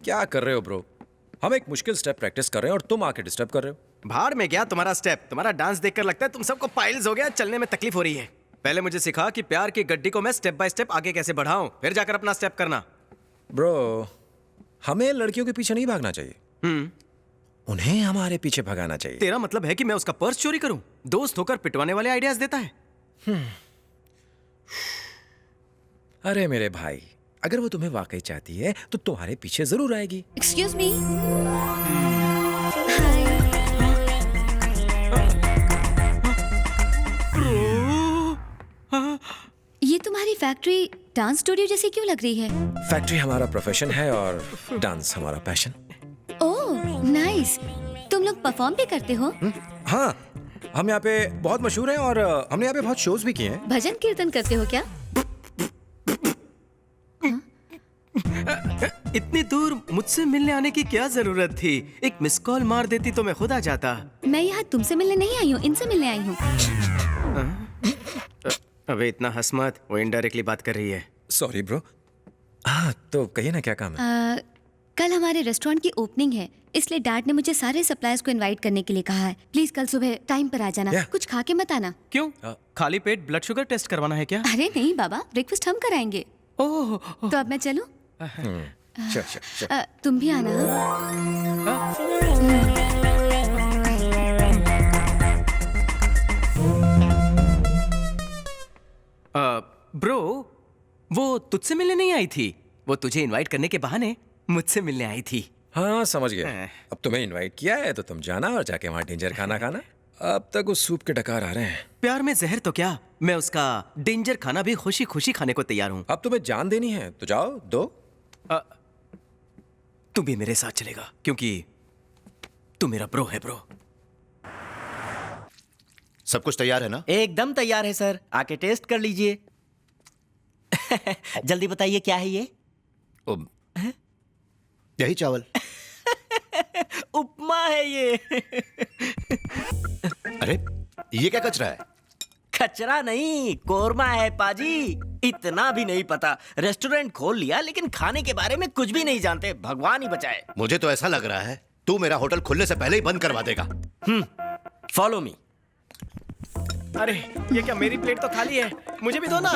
क्या कर रहे हो ब्रो? हम एक मुश्किल स्टेप प्रैक्टिस कर रहे हैं और तुम आके डिस्टर्ब कर रहे हो। भाड़ में गया तुम्हारा स्टेप। तुम्हारा डांस देखकर लगता है तुम सबको पाइल्स हो गया, चलने में तकलीफ हो रही है। पहले मुझे सिखा कि प्यार की गड्डी को मैं स्टेप बाय स्टेप आगे कैसे बढ़ाऊं, फिर जाकर अपना स्टेप करना। ब्रो, हमें लड़कियों के पीछे नहीं भागना चाहिए, उन्हें हमारे पीछे भगाना चाहिए। तेरा मतलब है कि मैं उसका पर्स चोरी करूं? दोस्त होकर पिटवाने वाले आइडियाज देता है। अरे मेरे भाई, अगर वो तुम्हें वाकई चाहती है तो तुम्हारे पीछे जरूर आएगी। Excuse me. ये तुम्हारी फैक्ट्री डांस स्टूडियो जैसी क्यों लग रही है? फैक्ट्री हमारा प्रोफेशन है और डांस हमारा पैशन। Oh nice. तुम लोग परफॉर्म भी करते हो? हाँ, हम यहाँ पे बहुत मशहूर हैं और हमने यहाँ पे बहुत शोज भी किए हैं। भजन कीर्तन करते हो क्या? इतनी दूर मुझसे मिलने आने की क्या जरूरत थी? एक मिस कॉल मार देती तो मैं खुद आ जाता। मैं यहाँ तुमसे मिलने नहीं आई हूँ, इनसे मिलने आई हूँ। अबे इतना हंस मत, वो इनडायरेक्टली बात कर रही है। Sorry bro. हाँ तो कहिए ना, क्या काम है? कल हमारे रेस्टोरेंट की ओपनिंग है, इसलिए डैड ने मुझे सारे सप्लायर्स को इनवाइट करने के लिए कहा है। प्लीज कल सुबह टाइम पर आ जाना। Yeah. कुछ खा के मत आना। क्यों? खाली पेट ब्लड शुगर टेस्ट करवाना है क्या? अरे नहीं बाबा, ब्रेकफास्ट हम कराएंगे। ओह, तो अब मैं चलूं? श्योर। तुम भी आना। ब्रो, वो तुझसे मिलने नहीं आई थी, वो तुझे इनवाइट करने के बहाने मुझसे मिलने आई थी। हाँ समझ गया। अब तुम्हें इनवाइट किया है तो तुम जाना और जाके वहाँ डेंजर खाना खाना। अब तक उस सूप के डकार आ रहे हैं। प्यार में जहर तो क्या, मैं उसका डेंजर खाना भी खुशी खुशी खाने को तैयार हूँ। अब तुम्हें जान देनी है तो जाओ दो। तू भी मेरे साथ चलेगा क्योंकि तू मेरा ब्रो है। ब्रो, सब कुछ तैयार है ना? एकदम तैयार है सर, आके टेस्ट कर लीजिए। जल्दी बताइए क्या है ये? यही चावल। उपमा है ये। अरे ये क्या कचरा है? कचरा नहीं, कोरमा है पाजी। इतना भी नहीं पता, रेस्टोरेंट खोल लिया लेकिन खाने के बारे में कुछ भी नहीं जानते। भगवान ही बचाए। मुझे तो ऐसा लग रहा है तू मेरा होटल खुलने से पहले ही बंद करवा देगा। Follow me. अरे ये क्या, मेरी प्लेट तो खाली है, मुझे भी दो ना।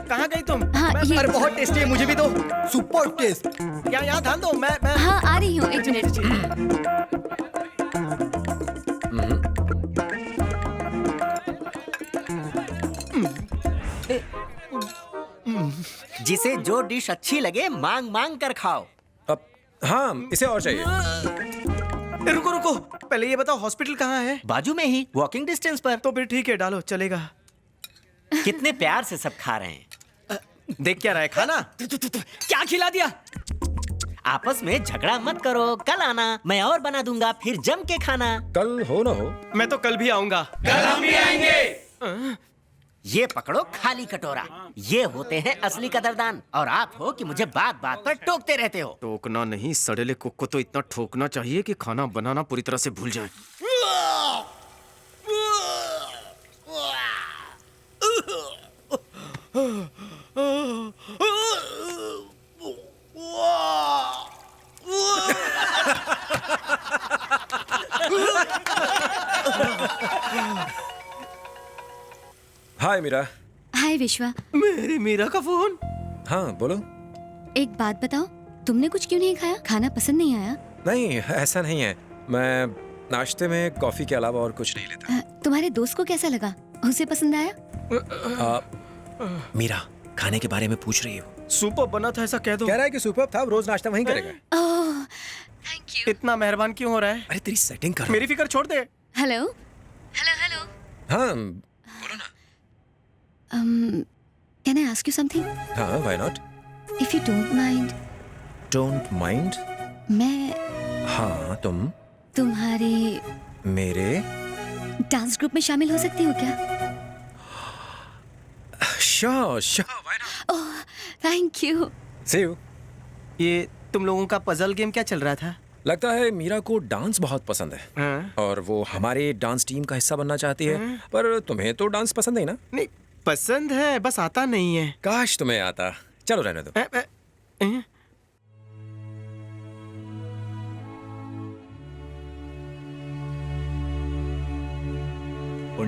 कहाँ गई तुम? हाँ, ये- अरे बहुत टेस्टी है, मुझे भी दो। Super taste. यहाँ ध्यान दो। मैं हाँ आ रही हूँ, एक मिनट। जिसे जो डिश अच्छी लगे मांग मांग कर खाओ। अब हाँ, इसे और चाहिए। रुको रुको, पहले ये बताओ हॉस्पिटल कहाँ है? बाजू में ही, वॉकिंग डिस्टेंस पर। तो फिर ठीक है, डालो, चलेगा। कितने प्यार से सब खा रहे हैं। देख क्या रहा है, खाना? क्या खिला दिया? आपस में झगड़ा मत करो, कल आना, मैं और बना दूंगा, फिर जम के खाना। कल हो ना हो, मैं तो कल भी आऊंगा। कल हम भी आएंगे। ये पकड़ो खाली कटोरा। ये होते हैं असली कदरदान और आप हो कि मुझे बात बात पर टोकते रहते हो। टोकना नहीं, सड़ेले कुक को तो इतना ठोकना चाहिए कि खाना बनाना पूरी तरह से भूल जाए। हाय मीरा। हाय विश्वा। मेरी मीरा का फोन। हाँ बोलो। एक बात बताओ, तुमने कुछ क्यों नहीं खाया? खाना पसंद नहीं आया? नहीं ऐसा नहीं है, मैं नाश्ते में कॉफी के अलावा और कुछ नहीं लेता। तुम्हारे दोस्त को कैसा लगा? उसे पसंद आया? मीरा खाने के बारे में पूछ रही हो। सुपर बना था ऐसा कह दो। कह रहा है कि सुपर था, रोज नाश्ता वहीं करेगा। ओह थैंक यू। इतना मेहरबान क्यों हो रहा है? अरे तेरी सेटिंग कर। मेरी फिक्र छोड़ दे। Hello hello hello. हाँ can I ask you something? हाँ, why not. If you don't mind. Don't mind? मैं हाँ तुम तुम्हारे मेरे डांस ग्रुप में शामिल हो सकती हूँ क्या? Sure why not. Oh thank you. See you. ये तुम लोगों का पजल गेम क्या चल रहा था? लगता है मीरा को डांस बहुत पसंद है हाँ? और वो हमारे डांस टीम का हिस्सा बनना चाहती है। पर तुम्हें तो डांस पसंद नहीं ना? नहीं, पसंद है, बस आता नहीं है। काश तुम्हें आता। चलो रहने दो।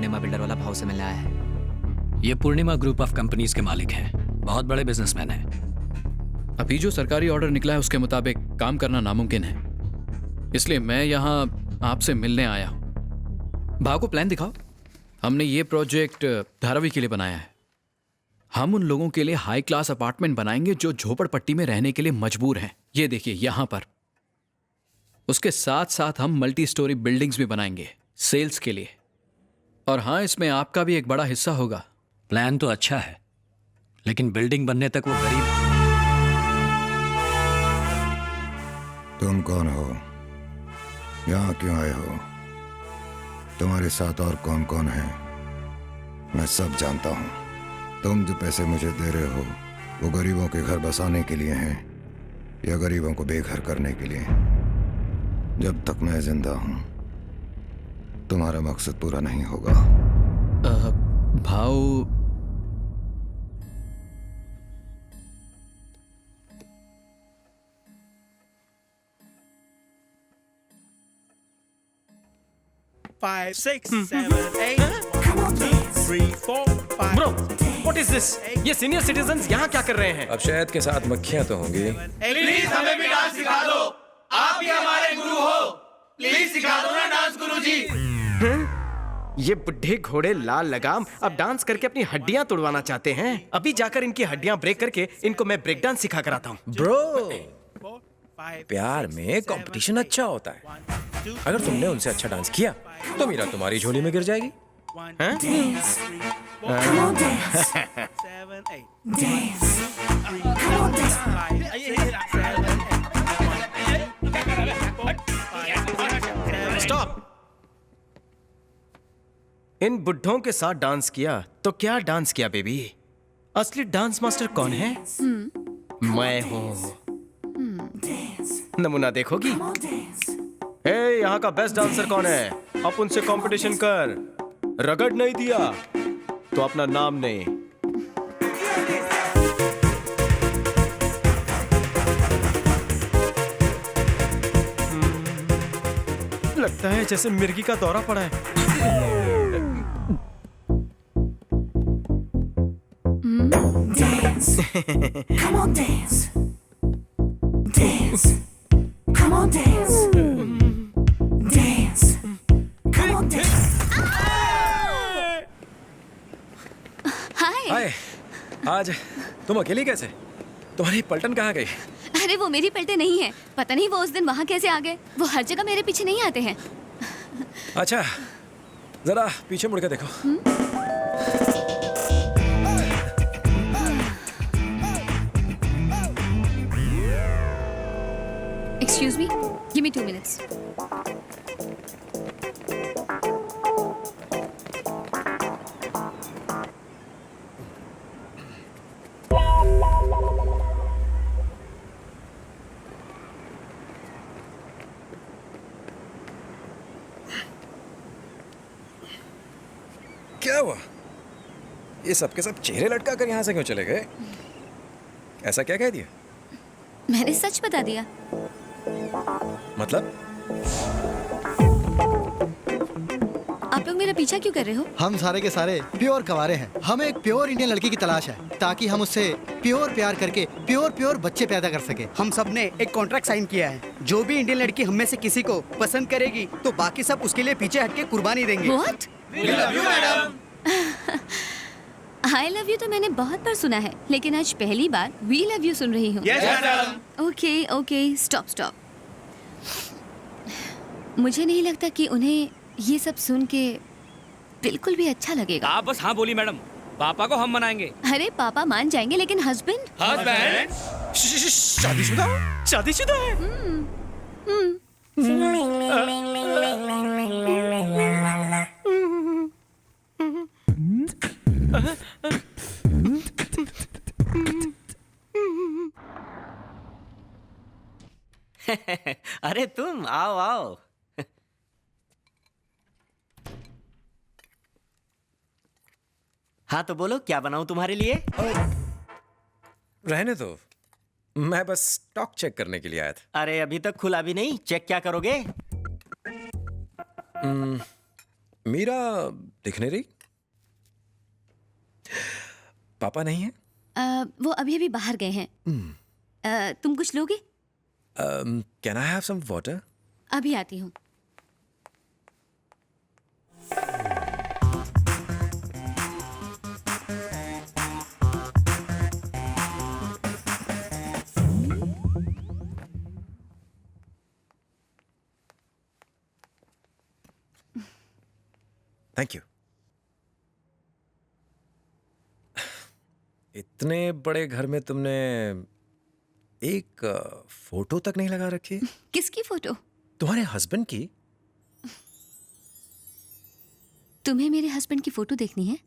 पूर्णिमा बिल्डर वाला भाव से मिलने आया है। ये पूर्णिमा ग्रुप ऑफ कंपनीज के मालिक हैं, बहुत बड़े बिजनेसमैन हैं। अभी जो सरकारी ऑर्डर निकला है उसके मुताबिक काम करना नामुमकिन है, इसलिए मैं यहाँ आपसे मिलने आया हूँ। भाव को प्लान दिखाओ। हमने ये प्रोजेक्ट धारावी के लिए बनाया है। हम उन लोगों के लिए हाई क्लास अपार्टमेंट बनाएंगे जो झोपड़पट्टी में रहने के लिए मजबूर हैं। ये देखिए यहाँ पर। उसके साथ साथ हम मल्टी स्टोरी बिल्डिंग्स भी बनाएंगे सेल्स के लिए। और हाँ, इसमें आपका भी एक बड़ा हिस्सा होगा। प्लान तो अच्छा है, लेकिन बिल्डिंग बनने तक वो गरीब। तुम कौन हो? यहाँ क्यों आए हो? तुम्हारे साथ और कौन कौन है? मैं सब जानता हूँ। तुम जो पैसे मुझे दे रहे हो वो गरीबों के घर बसाने के लिए हैं या गरीबों को बेघर करने के लिए? जब तक मैं जिंदा हूँ तुम्हारा मकसद पूरा नहीं होगा। भाव Five, six, seven, eight. Come on, 2, 3, 4, 5. Bro, what is this? ये सीनियर सिटीजन्स यहाँ क्या कर रहे हैं? अब शहद के साथ मक्खियां तो होंगी। प्लीज हमें भी डांस सिखा दो। आप ही हमारे गुरु हो। प्लीज सिखा दो ना डांस गुरुजी। ये बुढ़े घोड़े लाल लगाम अब डांस करके अपनी हड्डियां तोड़वाना चाहते हैं। अभी जाकर इनकी हड्डियां ब्रेक करके इनको मैं ब्रेक डांस सिखा कर आता हूँ। ब्रो, प्यार में कंपटीशन अच्छा होता है। अगर तुमने उनसे अच्छा डांस किया तो मीरा तुम्हारी झोली में गिर जाएगी। स्टॉप। इन बुढ़ों के साथ डांस किया तो क्या डांस किया बेबी? असली डांस मास्टर कौन है? मैं हूँ। नमूना देखोगी? हे, यहाँ का बेस्ट डांसर कौन है? अब उनसे कंपटीशन कर। रगड़ नहीं दिया तो अपना नाम नहीं। लगता है जैसे मिर्गी का दौरा पड़ा है। Dance. Come on, dance. Dance. Come on, dance. Dance. Come on, dance. हाय। आज तुम अकेली कैसे? तुम्हारी पलटन कहाँ गई? अरे वो मेरी पलटे नहीं है। पता नहीं वो उस दिन वहाँ कैसे आ गए। वो हर जगह मेरे पीछे नहीं आते हैं। अच्छा, जरा पीछे मुड़ के देखो। Excuse me, give me 2 minutes. क्या हुआ? ये सब के सब चेहरे लटका कर यहाँ से क्यों चले गए? ऐसा क्या कह दिया? मैंने सच बता दिया। मतलब? आप लोग मेरा पीछा क्यों कर रहे हो? हम सारे के सारे प्योर कवारे हैं। हमें एक प्योर इंडियन लड़की की तलाश है ताकि हम उससे प्योर प्यार करके प्योर बच्चे पैदा कर सके। हम सब ने एक कॉन्ट्रैक्ट साइन किया है। जो भी इंडियन लड़की हम में से किसी को पसंद करेगी तो बाकी सब उसके लिए पीछे हटके कुर्बानी देंगे। What? We love you, madam. I love you तो मैंने बहुत बार सुना है, लेकिन आज पहली बार We love you सुन रही हूँ। Yes, madam. Okay, stop. मुझे नहीं लगता कि उन्हें ये सब सुन के बिल्कुल भी अच्छा लगेगा। आप बस हाँ बोली मैडम, पापा को हम मनाएंगे। अरे पापा मान जाएंगे, लेकिन हस्बैंड? शादीशुदा है। अरे तुम आओ। हाँ तो बोलो, क्या बनाऊं तुम्हारे लिए? रहने दो, मैं बस स्टॉक चेक करने के लिए आया था। अरे अभी तक खुला भी नहीं, चेक क्या करोगे? मीरा दिख नहीं रही। पापा नहीं है? वो अभी अभी बाहर गए हैं। तुम कुछ लोगे? Can I have some water? अभी आती हूँ। Thank you. इतने बड़े घर में तुमने एक फोटो तक नहीं लगा रखी? किसकी फोटो? तुम्हारे हस्बैंड की। तुम्हें मेरे हस्बैंड की फोटो देखनी है?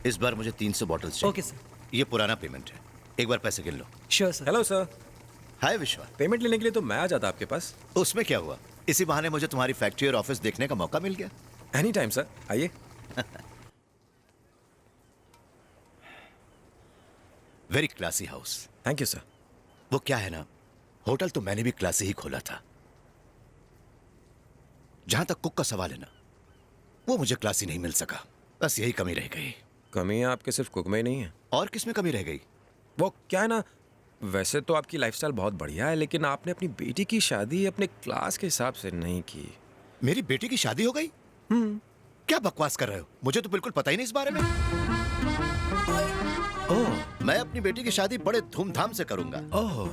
इस बार मुझे 300 बॉटल्स चाहिए। Okay sir. ये पुराना पेमेंट है, एक बार पैसे गिन लो। Sure sir. Hello sir. Hi Vishwa. Payment लेने के लिए तो मैं आ जाता आपके पास। उसमें क्या हुआ, इसी बहाने मुझे तुम्हारी फैक्ट्री और ऑफिस देखने का मौका मिल गया। एनी टाइम सर, आइए। Very classy house. Thank you sir. वो क्या है ना, होटल तो मैंने भी क्लासी ही खोला था। जहां तक कुक का सवाल है ना, वो मुझे क्लासी नहीं मिल सका, बस यही कमी रह गई। कमी आपके सिर्फ कुक में ही नहीं है। और किस में कमी रह गई? वो क्या है ना, वैसे तो आपकी लाइफस्टाइल बहुत बढ़िया है, लेकिन आपने अपनी बेटी की शादी अपने क्लास के हिसाब से नहीं की। मेरी बेटी की शादी हो गई? क्या बकवास कर रहे हो, मुझे तो बिल्कुल पता ही नहीं इस बारे में। ओह, मैं अपनी बेटी की शादी बड़े धूमधाम से करूंगा। ओह,